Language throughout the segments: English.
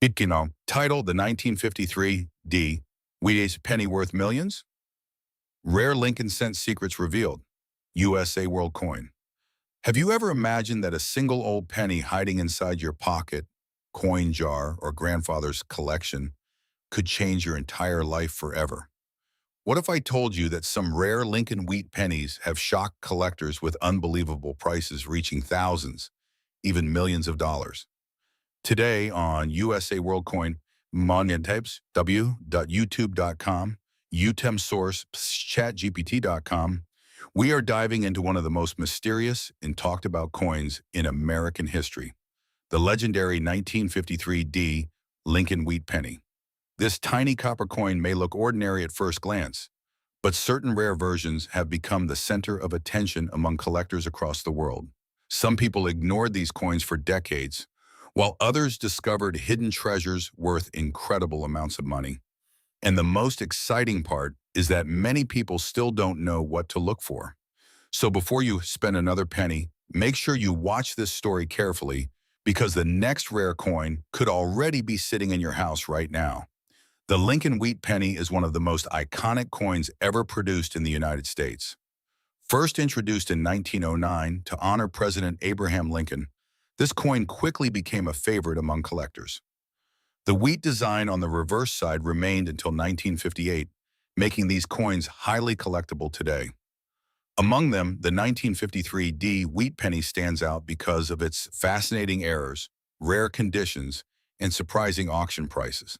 Title: the 1953 D. Wheaties penny worth millions? Rare Lincoln cent secrets revealed. USA World Coin. Have you ever imagined that a single old penny hiding inside your pocket, coin jar, or grandfather's collection could change your entire life forever? What if I told you that some rare Lincoln wheat pennies have shocked collectors with unbelievable prices reaching thousands, even millions of dollars? Today on USA World Coin, monedas, w.youtube.com, utem source, chatgpt.com, we are diving into one of the most mysterious and talked about coins in American history, the legendary 1953 D Lincoln wheat penny. This tiny copper coin may look ordinary at first glance, but certain rare versions have become the center of attention among collectors across the world. Some people ignored these coins for decades, while others discovered hidden treasures worth incredible amounts of money. And the most exciting part is that many people still don't know what to look for. So before you spend another penny, make sure you watch this story carefully because the next rare coin could already be sitting in your house right now. The Lincoln wheat penny is one of the most iconic coins ever produced in the United States. First introduced in 1909 to honor President Abraham Lincoln, this coin quickly became a favorite among collectors. The wheat design on the reverse side remained until 1958, making these coins highly collectible today. Among them, the 1953 D wheat penny stands out because of its fascinating errors, rare conditions, and surprising auction prices.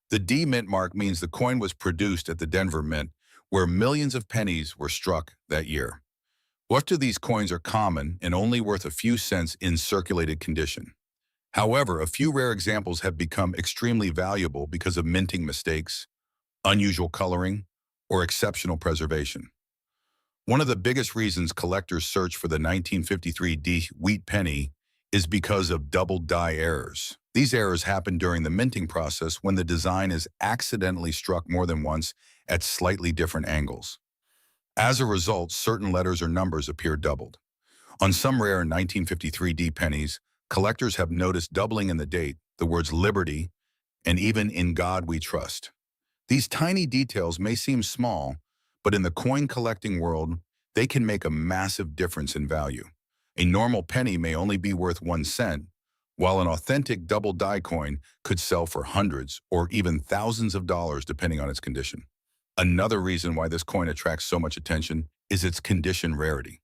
The D mint mark means the coin was produced at the Denver Mint, where millions of pennies were struck that year. Most of these coins are common and only worth a few cents in circulated condition. However, a few rare examples have become extremely valuable because of minting mistakes, unusual coloring, or exceptional preservation. One of the biggest reasons collectors search for the 1953 D wheat penny is because of double die errors. These errors happen during the minting process when the design is accidentally struck more than once at slightly different angles. As a result, certain letters or numbers appear doubled. On some rare 1953 D pennies, collectors have noticed doubling in the date, the words Liberty, and even In God We Trust. These tiny details may seem small, but in the coin collecting world, they can make a massive difference in value. A normal penny may only be worth 1 cent, while an authentic double die coin could sell for hundreds or even thousands of dollars depending on its condition. Another reason why this coin attracts so much attention is its condition rarity.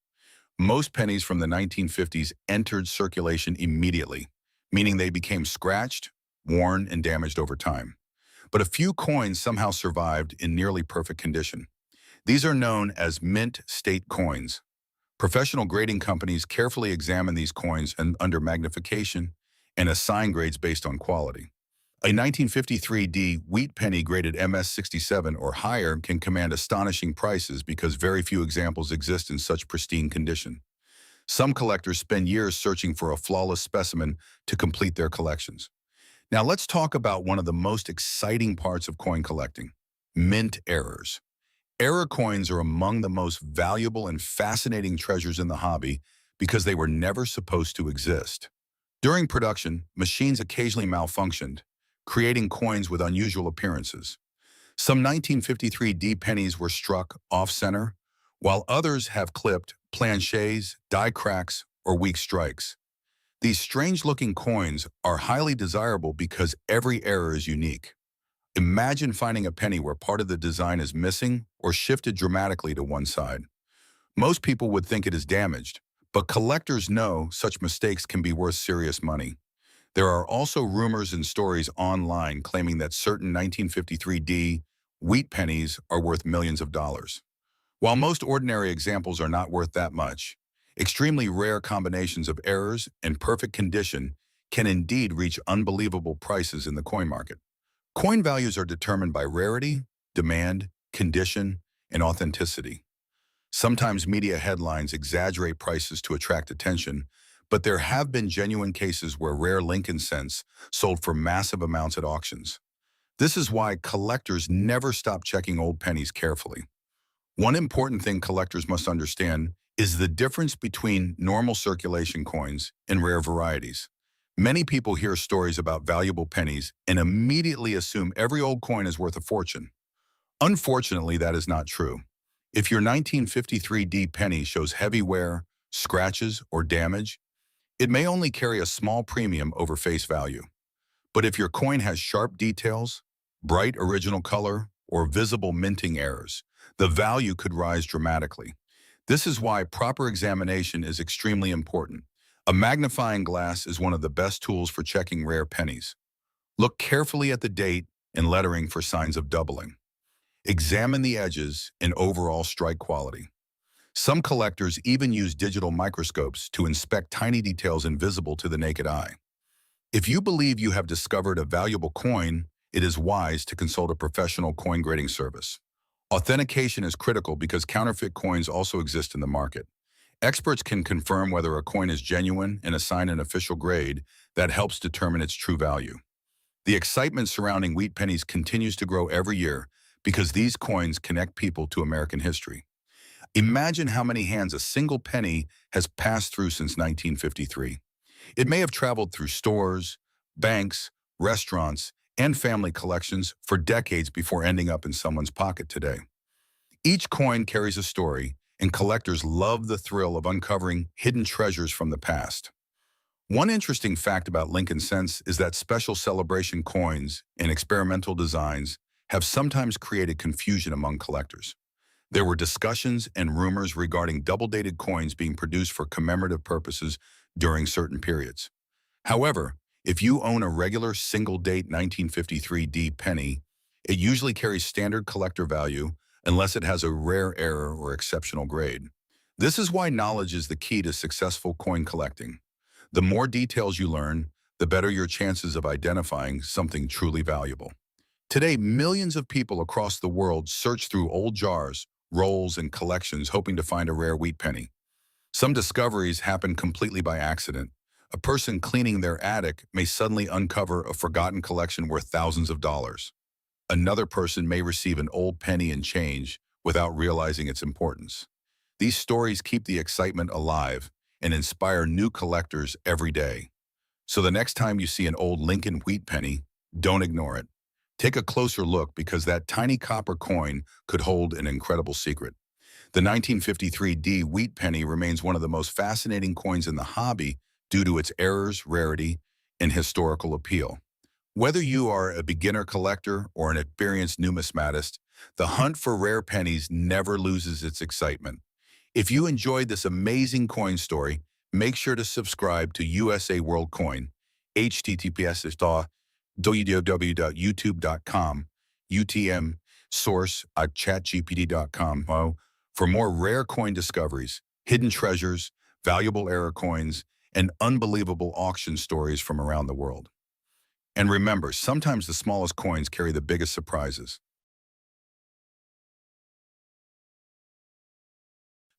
Most pennies from the 1950s entered circulation immediately, meaning they became scratched, worn, and damaged over time. But a few coins somehow survived in nearly perfect condition. These are known as mint state coins. Professional grading companies carefully examine these coins under magnification and assign grades based on quality. A 1953 D wheat penny graded MS67 or higher can command astonishing prices because very few examples exist in such pristine condition. Some collectors spend years searching for a flawless specimen to complete their collections. Now let's talk about one of the most exciting parts of coin collecting: mint errors. Error coins are among the most valuable and fascinating treasures in the hobby because they were never supposed to exist. During production, machines occasionally malfunctioned, creating coins with unusual appearances. Some 1953 D pennies were struck off-center, while others have clipped, planchets, die cracks, or weak strikes. These strange-looking coins are highly desirable because every error is unique. Imagine finding a penny where part of the design is missing or shifted dramatically to one side. Most people would think it is damaged, but collectors know such mistakes can be worth serious money. There are also rumors and stories online claiming that certain 1953 D wheat pennies are worth millions of dollars. While most ordinary examples are not worth that much, extremely rare combinations of errors and perfect condition can indeed reach unbelievable prices in the coin market. Coin values are determined by rarity, demand, condition, and authenticity. Sometimes media headlines exaggerate prices to attract attention, but there have been genuine cases where rare Lincoln cents sold for massive amounts at auctions. This is why collectors never stop checking old pennies carefully. One important thing collectors must understand is the difference between normal circulation coins and rare varieties. Many people hear stories about valuable pennies and immediately assume every old coin is worth a fortune. Unfortunately, that is not true. If your 1953 penny shows heavy wear, scratches, or damage, it may only carry a small premium over face value. But if your coin has sharp details, bright original color, or visible minting errors, the value could rise dramatically. This is why proper examination is extremely important. A magnifying glass is one of the best tools for checking rare pennies. Look carefully at the date and lettering for signs of doubling. Examine the edges and overall strike quality. Some collectors even use digital microscopes to inspect tiny details invisible to the naked eye. If you believe you have discovered a valuable coin, it is wise to consult a professional coin grading service. Authentication is critical because counterfeit coins also exist in the market. Experts can confirm whether a coin is genuine and assign an official grade that helps determine its true value. The excitement surrounding wheat pennies continues to grow every year because these coins connect people to American history. Imagine how many hands a single penny has passed through since 1953. It may have traveled through stores, banks, restaurants, and family collections for decades before ending up in someone's pocket today. Each coin carries a story, and collectors love the thrill of uncovering hidden treasures from the past. One interesting fact about Lincoln cents is that special celebration coins and experimental designs have sometimes created confusion among collectors. There were discussions and rumors regarding double-dated coins being produced for commemorative purposes during certain periods. However, if you own a regular single-date 1953 penny, it usually carries standard collector value unless it has a rare error or exceptional grade. This is why knowledge is the key to successful coin collecting. The more details you learn, the better your chances of identifying something truly valuable. Today, millions of people across the world search through old jars, rolls, and collections hoping to find a rare wheat penny. Some discoveries happen completely by accident. A person cleaning their attic may suddenly uncover a forgotten collection worth thousands of dollars. Another person may receive an old penny and change without realizing its importance. These stories keep the excitement alive and inspire new collectors every day. So the next time you see an old Lincoln wheat penny, don't ignore it. Take a closer look because that tiny copper coin could hold an incredible secret. The 1953 wheat penny remains one of the most fascinating coins in the hobby due to its errors, rarity, and historical appeal. Whether you are a beginner collector or an experienced numismatist, the hunt for rare pennies never loses its excitement. If you enjoyed this amazing coin story, make sure to subscribe to USA World Coin, https://www.youtube.com, UTM, source at chatgpt.com, for more rare coin discoveries, hidden treasures, valuable error coins, and unbelievable auction stories from around the world. And remember, sometimes the smallest coins carry the biggest surprises.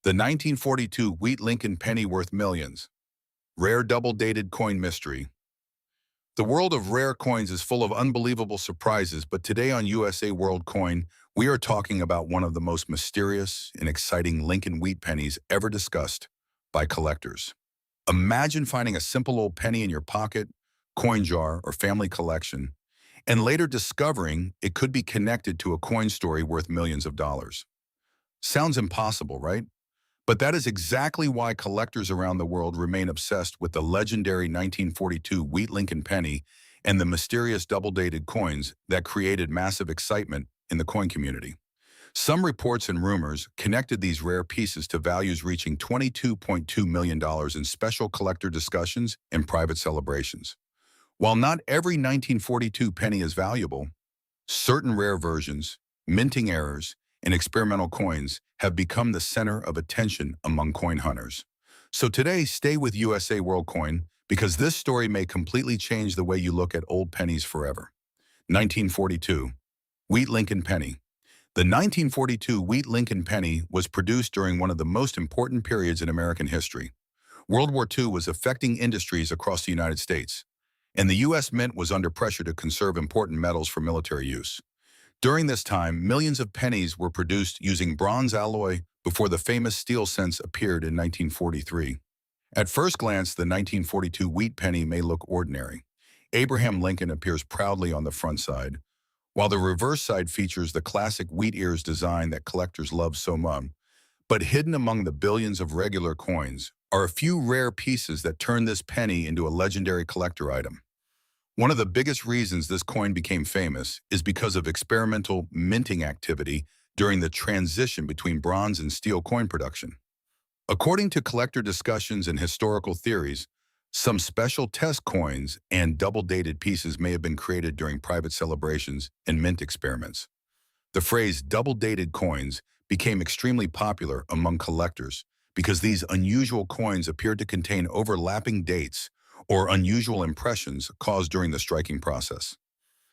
The 1942 wheat Lincoln penny worth millions. Rare double-dated coin mystery. The world of rare coins is full of unbelievable surprises, but today on USA World Coin, we are talking about one of the most mysterious and exciting Lincoln wheat pennies ever discussed by collectors. Imagine finding a simple old penny in your pocket, coin jar, or family collection, and later discovering it could be connected to a coin story worth millions of dollars. Sounds impossible, right? But that is exactly why collectors around the world remain obsessed with the legendary 1942 wheat Lincoln penny and the mysterious double-dated coins that created massive excitement in the coin community. Some reports and rumors connected these rare pieces to values reaching $22.2 million in special collector discussions and private celebrations. While not every 1942 penny is valuable, certain rare versions, minting errors, and experimental coins have become the center of attention among coin hunters. So today, stay with USA World Coin because this story may completely change the way you look at old pennies forever. 1942. Wheat Lincoln Penny. The 1942 wheat Lincoln penny was produced during one of the most important periods in American history. World War II was affecting industries across the United States, and the U.S. Mint was under pressure to conserve important metals for military use. During this time, millions of pennies were produced using bronze alloy before the famous steel cents appeared in 1943. At first glance, the 1942 wheat penny may look ordinary. Abraham Lincoln appears proudly on the front side, while the reverse side features the classic wheat ears design that collectors love so much. But hidden among the billions of regular coins are a few rare pieces that turn this penny into a legendary collector item. One of the biggest reasons this coin became famous is because of experimental minting activity during the transition between bronze and steel coin production. According to collector discussions and historical theories, some special test coins and double-dated pieces may have been created during private celebrations and mint experiments. The phrase double-dated coins became extremely popular among collectors because these unusual coins appeared to contain overlapping dates or unusual impressions caused during the striking process.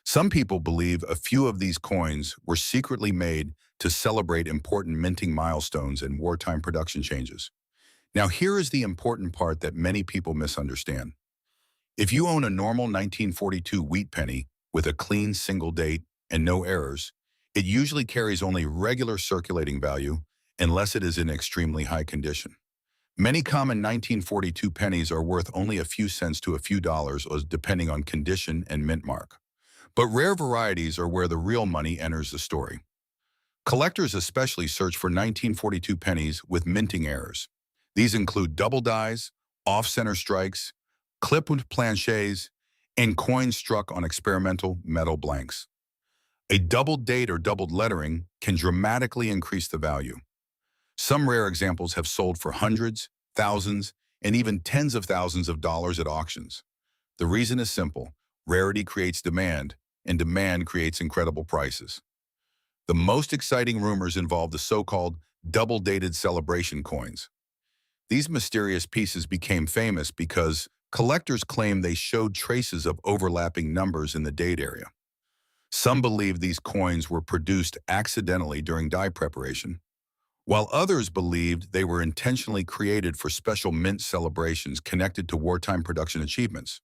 Some people believe a few of these coins were secretly made to celebrate important minting milestones and wartime production changes. Now, here is the important part that many people misunderstand. If you own a normal 1942 wheat penny with a clean single date and no errors, it usually carries only regular circulating value unless it is in extremely high condition. Many common 1942 pennies are worth only a few cents to a few dollars, depending on condition and mint mark. But rare varieties are where the real money enters the story. Collectors especially search for 1942 pennies with minting errors. These include double dies, off-center strikes, clipped planchets, and coins struck on experimental metal blanks. A doubled date or doubled lettering can dramatically increase the value. Some rare examples have sold for hundreds, thousands, and even tens of thousands of dollars at auctions. The reason is simple: rarity creates demand, and demand creates incredible prices. The most exciting rumors involve the so-called double-dated celebration coins. These mysterious pieces became famous because collectors claim they showed traces of overlapping numbers in the date area. Some believe these coins were produced accidentally during die preparation, while others believed they were intentionally created for special mint celebrations connected to wartime production achievements.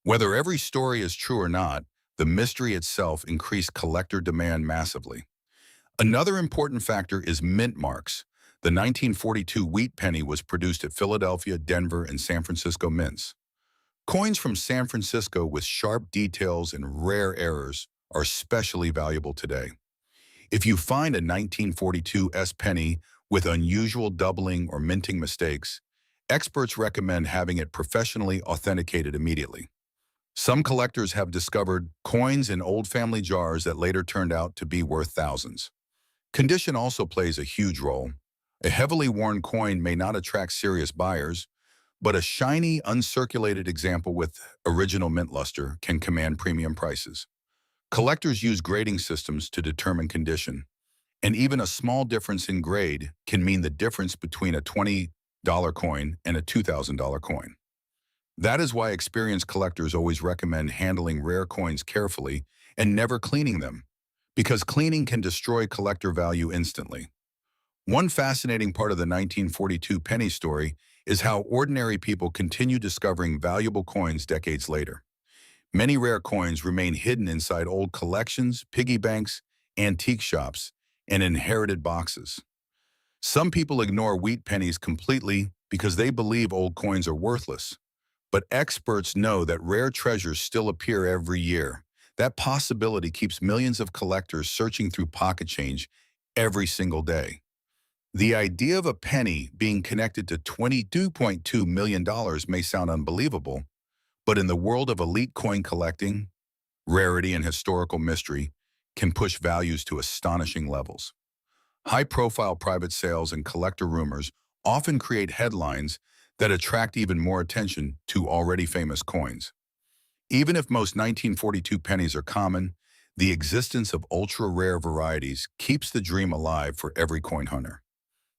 Whether every story is true or not, the mystery itself increased collector demand massively. Another important factor is mint marks. The 1942 wheat penny was produced at Philadelphia, Denver, and San Francisco mints. Coins from San Francisco with sharp details and rare errors are especially valuable today. If you find a 1942 S penny with unusual doubling or minting mistakes, experts recommend having it professionally authenticated immediately. Some collectors have discovered coins in old family jars that later turned out to be worth thousands. Condition also plays a huge role. A heavily worn coin may not attract serious buyers, but a shiny, uncirculated example with original mint luster can command premium prices. Collectors use grading systems to determine condition, and even a small difference in grade can mean the difference between a $20 coin and a $2,000 coin. That is why experienced collectors always recommend handling rare coins carefully and never cleaning them, because cleaning can destroy collector value instantly. One fascinating part of the 1942 penny story is how ordinary people continue discovering valuable coins decades later. Many rare coins remain hidden inside old collections, piggy banks, antique shops, and inherited boxes. Some people ignore wheat pennies completely because they believe old coins are worthless. But experts know that rare treasures still appear every year. That possibility keeps millions of collectors searching through pocket change every single day. The idea of a penny being connected to $22.2 million may sound unbelievable, but in the world of elite coin collecting, rarity and historical mystery can push values to astonishing levels. High-profile private sales and collector rumors often create headlines that attract even more attention to already famous coins. Even if most 1942 pennies are common, the existence of ultra-rare varieties keeps the dream alive for every coin hunter.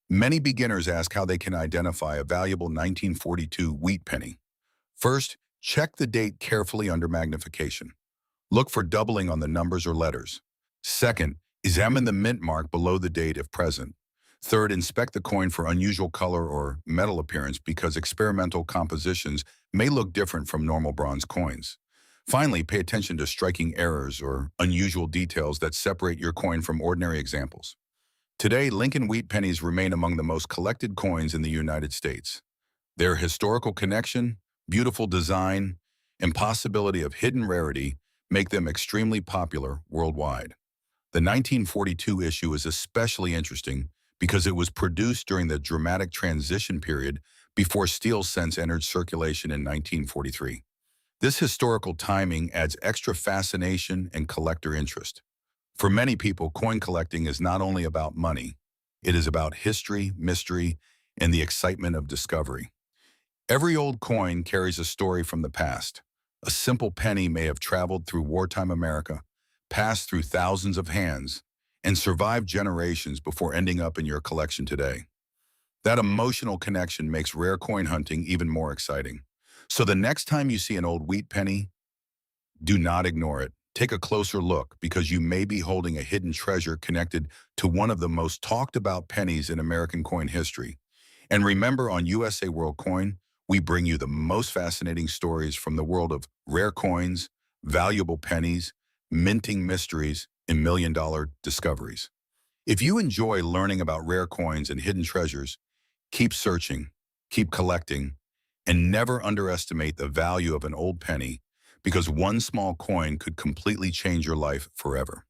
Many beginners ask how they can identify a valuable 1942 wheat penny. First, check the date carefully under magnification. Look for doubling on the numbers or letters. Second, examine the mint mark below the date if present. Third, inspect the coin for unusual color or metal appearance because experimental compositions may look different from normal bronze coins. Finally, pay attention to striking errors or unusual details that separate your coin from ordinary examples. Today, Lincoln wheat pennies remain among the most collected coins in the United States. Their historical connection, beautiful design, and possibility of hidden rarity make them extremely popular worldwide. The 1942 issue is especially interesting because it was produced during the dramatic transition period before steel cents entered circulation in 1943. This historical timing adds extra fascination and collector interest. For many people, coin collecting is not only about money, it is about history, mystery, and the excitement of discovery. Every old coin carries a story from the past. A simple penny may have traveled through wartime America, passed through thousands of hands, and survived generations before ending up in your collection today. That emotional connection makes rare coin hunting even more exciting. So the next time you see an old wheat penny, do not ignore it. Take a closer look because you may be holding a hidden treasure connected to one of the most talked about pennies in American coin history. And remember, on USA World Coin, we bring you the most fascinating stories from the world of rare coins, valuable pennies, minting mysteries, and million-dollar discoveries. If you enjoy learning about rare coins and hidden treasures, keep searching, keep collecting, and never underestimate the value of an old penny because one small coin could completely change your life forever.